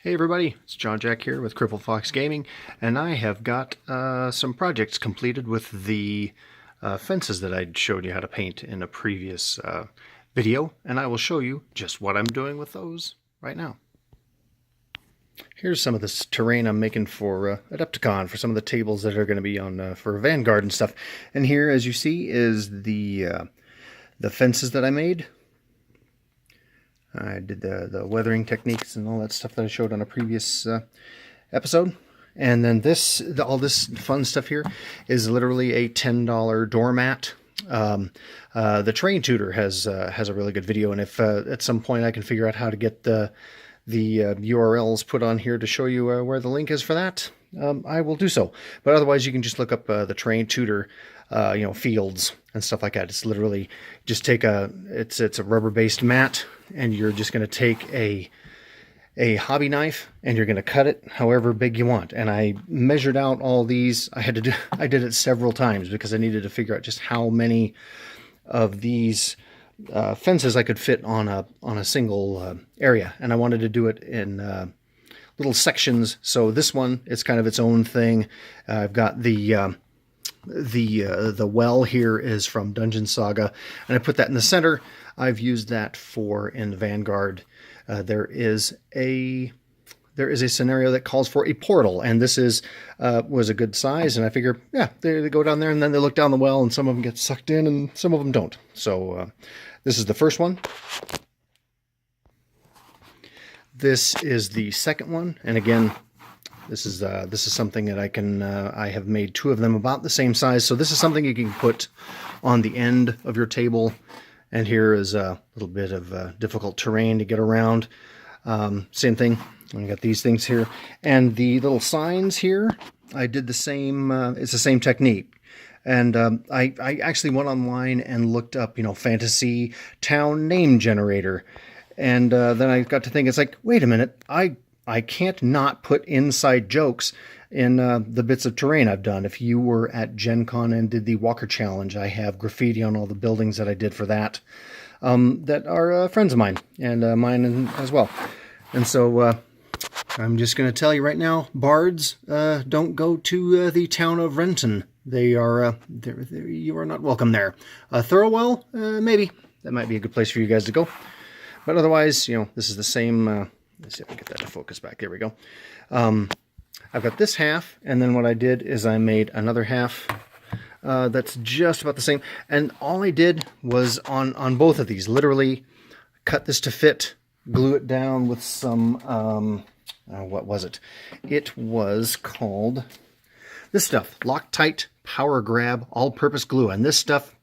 Hey everybody, it's John Jack here with Cripple Fox Gaming, and I have got some projects completed with the fences that I showed you how to paint in a previous video, and I will show you just what I'm doing with those right now. Here's some of this terrain I'm making for Adepticon, for some of the tables that are going to be on for Vanguard and stuff. And here, as you see, is the fences that I made. I did the weathering techniques and all that stuff that I showed on a previous episode. And then all this fun stuff here is literally a $10 doormat. The Terrain Tutor has a really good video, and if at some point I can figure out how to get the URLs put on here to show you where the link is for that, I will do so. But otherwise, you can just look up the Terrain Tutor, fields and stuff like that. It's literally just take it's a rubber-based mat, and you're just going to take a hobby knife and you're going to cut it however big you want. And I measured out all these. I did it several times because I needed to figure out just how many of these fences I could fit on a single area, and I wanted to do it in little sections. So this one is kind of its own thing. I've got the well here is from Dungeon Saga, and I put that in the center. I've used that in Vanguard. There is a scenario that calls for a portal, and this was a good size, and I figure, yeah, they go down there, and then they look down the well, and some of them get sucked in, and some of them don't. So this is the first one. This is the second one, and again, this is something that I have made two of them about the same size. So this is something you can put on the end of your table. And here is a little bit of difficult terrain to get around. Same thing. I got these things here, and the little signs here. I did the same. It's the same technique. And I actually went online and looked up, fantasy town name generator. And then I got to think, it's like, wait a minute, I can't not put inside jokes in the bits of terrain I've done. If you were at Gen Con and did the Walker Challenge, I have graffiti on all the buildings that I did for that, that are friends of mine, and mine as well. And so I'm just going to tell you right now, bards, don't go to the town of Renton. You are not welcome there. Thurlwell, maybe. That might be a good place for you guys to go. But otherwise, this is the same. Let's see if I can get that to focus back. There we go. I've got this half, and then what I did is I made another half that's just about the same. And all I did was on both of these, literally cut this to fit, glue it down with some, what was it? It was called this stuff, Loctite Power Grab All-Purpose Glue. And this stuff,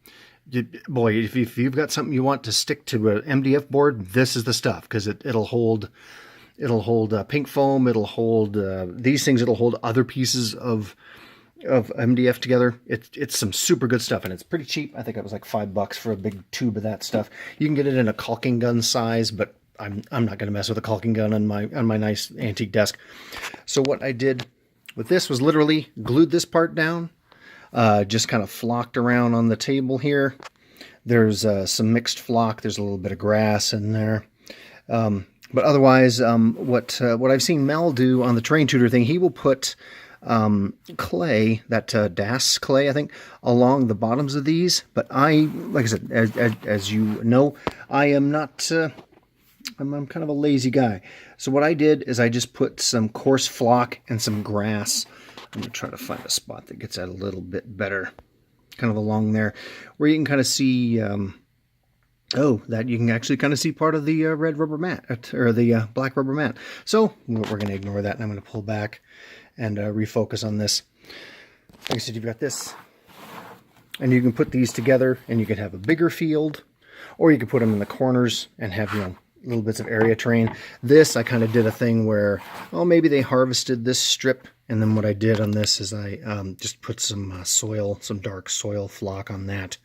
boy, if you've got something you want to stick to an MDF board, this is the stuff, because it'll hold pink foam. It'll hold these things. It'll hold other pieces of MDF together. It's some super good stuff, and it's pretty cheap. I think it was like $5 for a big tube of that stuff. You can get it in a caulking gun size, but I'm not going to mess with a caulking gun on my nice antique desk. So what I did with this was literally glued this part down, just kind of flocked around on the table here. There's some mixed flock. There's a little bit of grass in there. But otherwise, what I've seen Mel do on the Terrain Tutor thing, he will put clay, that DAS clay, I think, along the bottoms of these. But like I said, as you know, I am not. I'm kind of a lazy guy. So what I did is I just put some coarse flock and some grass. I'm gonna try to find a spot that gets that a little bit better, kind of along there, where you can kind of see. That you can actually kind of see part of the red rubber mat, or the black rubber mat. So we're going to ignore that, and I'm going to pull back and refocus on this. Like I said, you've got this, and you can put these together, and you can have a bigger field, or you can put them in the corners and have, little bits of area terrain. This, I kind of did a thing where, maybe they harvested this strip, and then what I did on this is I just put some soil, some dark soil flock on that,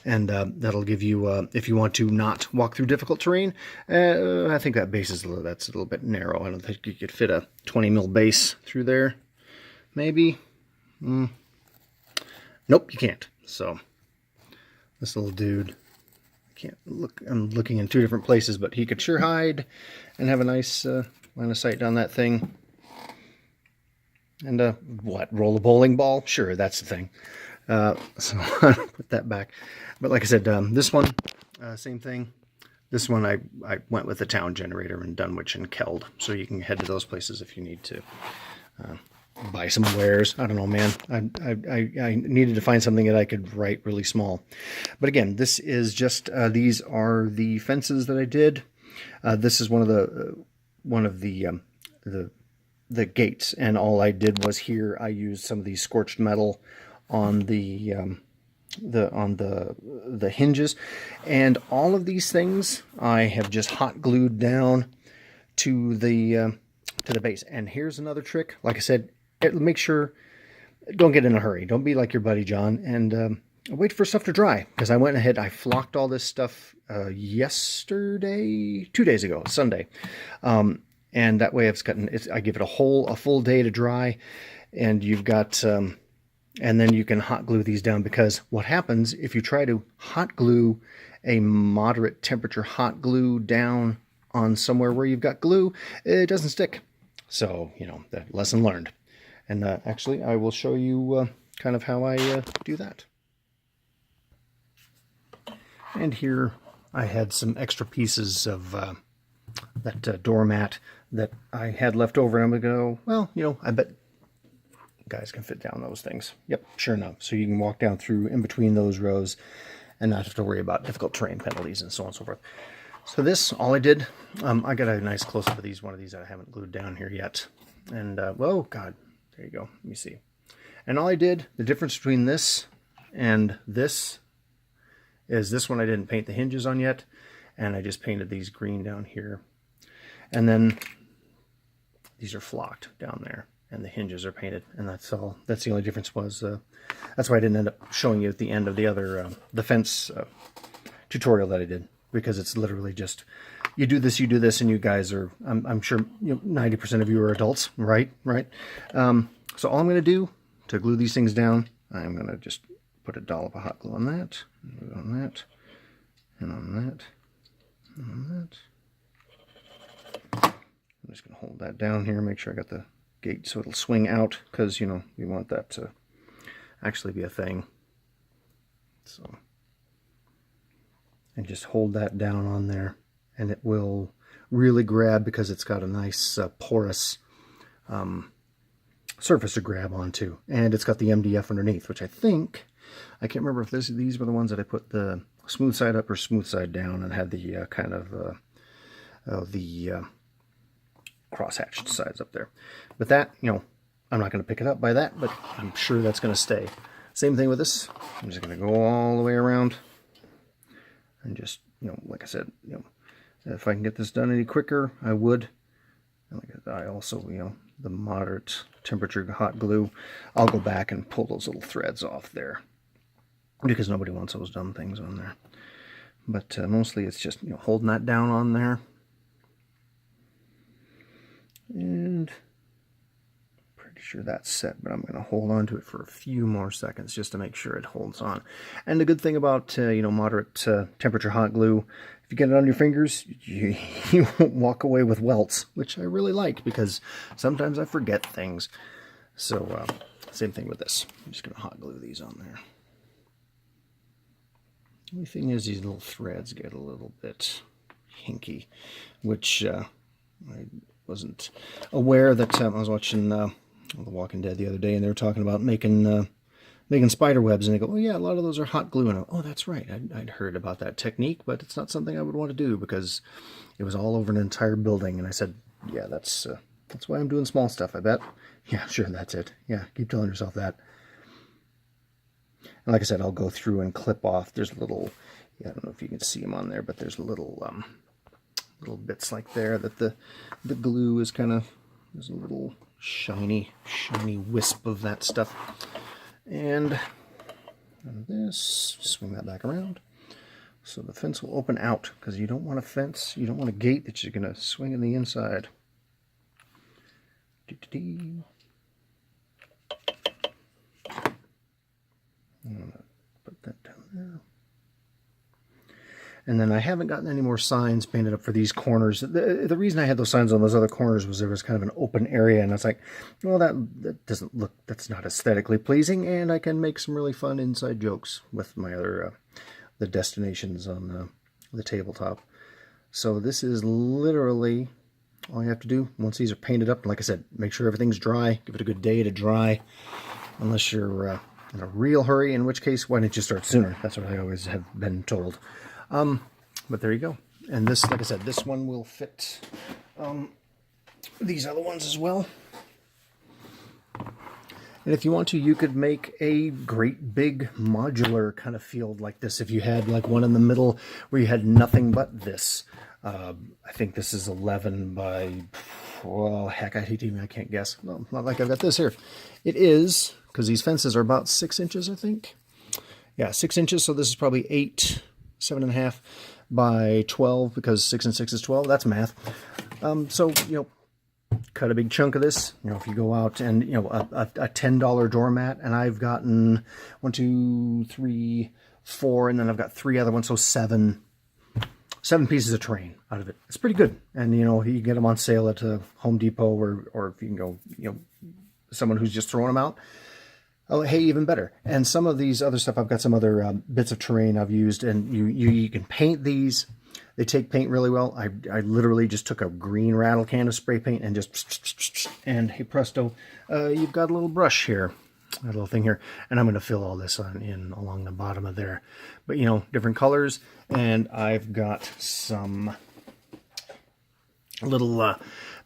and that'll give you, if you want to not walk through difficult terrain, I think that base that's a little bit narrow. I don't think you could fit a 20 mil base through there. Maybe. Nope, you can't. So this little dude, can't look. I'm looking in two different places, but he could sure hide and have a nice line of sight down that thing. And what, roll a bowling ball? Sure, that's the thing. So I'll put that back. But like I said, this one, same thing. This one I went with the town generator in Dunwich and Keld, so you can head to those places if you need to buy some wares. I don't know, man. I needed to find something that I could write really small. But again, this is just these are the fences that I did. This is one of the gates, and all I did was here I used some of the scorched metal on the hinges, and all of these things I have just hot glued down to the base. And here's another trick. Like I said, make sure, don't get in a hurry. Don't be like your buddy John and wait for stuff to dry, because I went ahead, I flocked all this stuff yesterday, 2 days ago, Sunday, and that way I give it a full day to dry, and you've got and then you can hot glue these down, because what happens if you try to hot glue a moderate temperature hot glue down on somewhere where you've got glue, it doesn't stick. So, you know, the lesson learned. And actually, I will show you kind of how I do that. And here I had some extra pieces of that doormat that I had left over, and I'm going to go, well, you know, I bet guys can fit down those things. Yep, sure enough. So you can walk down through in between those rows and not have to worry about difficult terrain penalties and so on and so forth. So this, all I did, I got a nice close-up of one of these that I haven't glued down here yet. And, whoa, God, there you go. Let me see. And all I did, the difference between this and this is this one I didn't paint the hinges on yet, and I just painted these green down here. And then these are flocked down there, and the hinges are painted, and that's all. That's the only difference. Was that's why I didn't end up showing you at the end of the other the fence tutorial that I did, because it's literally just you do this, and you guys are, I'm sure 90% of you are adults, right? So all I'm going to do to glue these things down, I'm going to just put a dollop of hot glue on that, and on that, and on that, and on that. I'm just going to hold that down here, make sure I got the gate so it'll swing out, because, you know, we want that to actually be a thing. So, and just hold that down on there, and it will really grab, because it's got a nice porous surface to grab onto, and it's got the MDF underneath, which I think, I can't remember if these were the ones that I put the smooth side up or smooth side down, and had the kind of the cross-hatched sides up there. But that, you know, I'm not going to pick it up by that, but I'm sure that's going to stay. Same thing with this. I'm just going to go all the way around, and just, you know, like I said, you know, if I can get this done any quicker, I would. And like I also, you know, the moderate temperature hot glue, I'll go back and pull those little threads off there, because nobody wants those dumb things on there. But mostly it's just, you know, holding that down on there. And pretty sure that's set, but I'm going to hold on to it for a few more seconds just to make sure it holds on. And the good thing about you know, moderate temperature hot glue, if you get it on your fingers, you won't walk away with welts, which I really like, because sometimes I forget things. So same thing with this. I'm just going to hot glue these on there. The only thing is these little threads get a little bit hinky, which I wasn't aware that I was watching The Walking Dead the other day, and they were talking about making spider webs, and they go, oh yeah, a lot of those are hot glue, and I, oh, that's right, I'd heard about that technique, but it's not something I would want to do, because it was all over an entire building. And I said, yeah, that's why I'm doing small stuff, I bet. Yeah, sure, that's it. Yeah, keep telling yourself that. And like I said, I'll go through and clip off. There's little, I don't know if you can see them on there, but there's little bits like there that the glue is kind of, there's a little shiny wisp of that stuff. And this, swing that back around, so the fence will open out, because you don't want a fence, you don't want a gate that you're going to swing in the inside. I'm going to put that down there. And then I haven't gotten any more signs painted up for these corners. The reason I had those signs on those other corners was there was kind of an open area, and I was like, well, that doesn't look, that's not aesthetically pleasing, and I can make some really fun inside jokes with my other, the destinations on the tabletop. So this is literally all you have to do once these are painted up. Like I said, make sure everything's dry. Give it a good day to dry, unless you're in a real hurry, in which case, why didn't you start sooner? That's what I always have been told. But there you go. And this, like I said, this one will fit these other ones as well. And if you want to, you could make a great big modular kind of field like this. If you had like one in the middle where you had nothing but this. I think this is 11 by, well, heck, I can't guess. No, not like I've got this here. It is, because these fences are about 6 inches, I think. Yeah, 6 inches. So this is probably 7.5 by 12, because 6 and 6 is 12. That's math. So, you know, cut a big chunk of this. You know, if you go out and, you know, a $10 doormat, and I've gotten 1, 2, 3, 4, and then I've got 3 other ones, so 7 pieces of terrain out of it. It's pretty good. And, you know, you can get them on sale at Home Depot, or if you can go, you know, someone who's just throwing them out. Oh, hey, even better. And some of these other stuff, I've got some other bits of terrain I've used, and you can paint these. They take paint really well. I literally just took a green rattle can of spray paint and just, and hey presto, you've got a little brush here, a little thing here, and I'm going to fill all this in along the bottom of there. But, you know, different colors, and I've got some little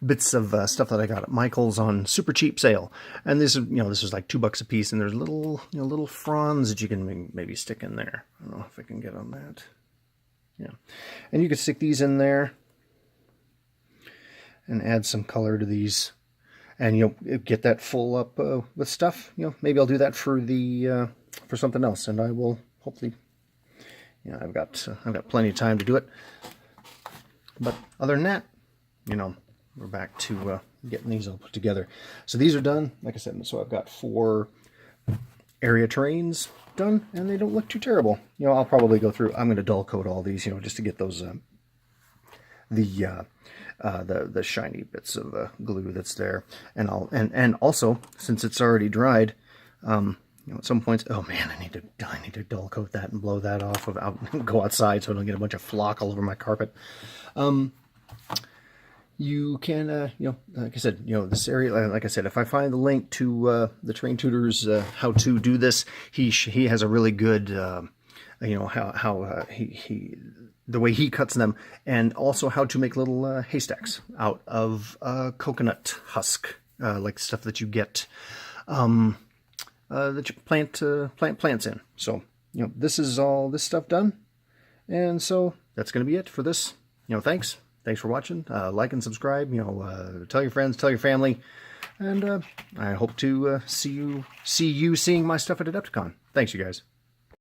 bits of stuff that I got at Michael's on super cheap sale, and this is, you know, this is like $2 a piece, and there's little, you know, little fronds that you can maybe stick in there. I don't know if I can get on that. Yeah, and you can stick these in there and add some color to these, and you'll get that full up with stuff. You know, maybe I'll do that for the for something else, and I will hopefully. You know, I've got plenty of time to do it. But other than that, you know, we're back to getting these all put together. So these are done, like I said. So I've got 4 area terrains done, and they don't look too terrible. You know, I'll probably go through. I'm going to dull coat all these, you know, just to get those the shiny bits of glue that's there, and and also, since it's already dried, you know, at some points, oh man, I need to dull coat that and blow that off go outside so I don't get a bunch of flock all over my carpet. You can, you know, like I said, you know, this area, like I said, if I find the link to the Terrain Tutors, how to do this, he has a really good, you know, how the way he cuts them, and also how to make little haystacks out of coconut husk, like stuff that you get, that you plant plants in. So, you know, this is all this stuff done, and so that's going to be it for this. You know, thanks for watching. Like and subscribe. You know, tell your friends, tell your family, and I hope to see you seeing my stuff at Adepticon. Thanks, you guys.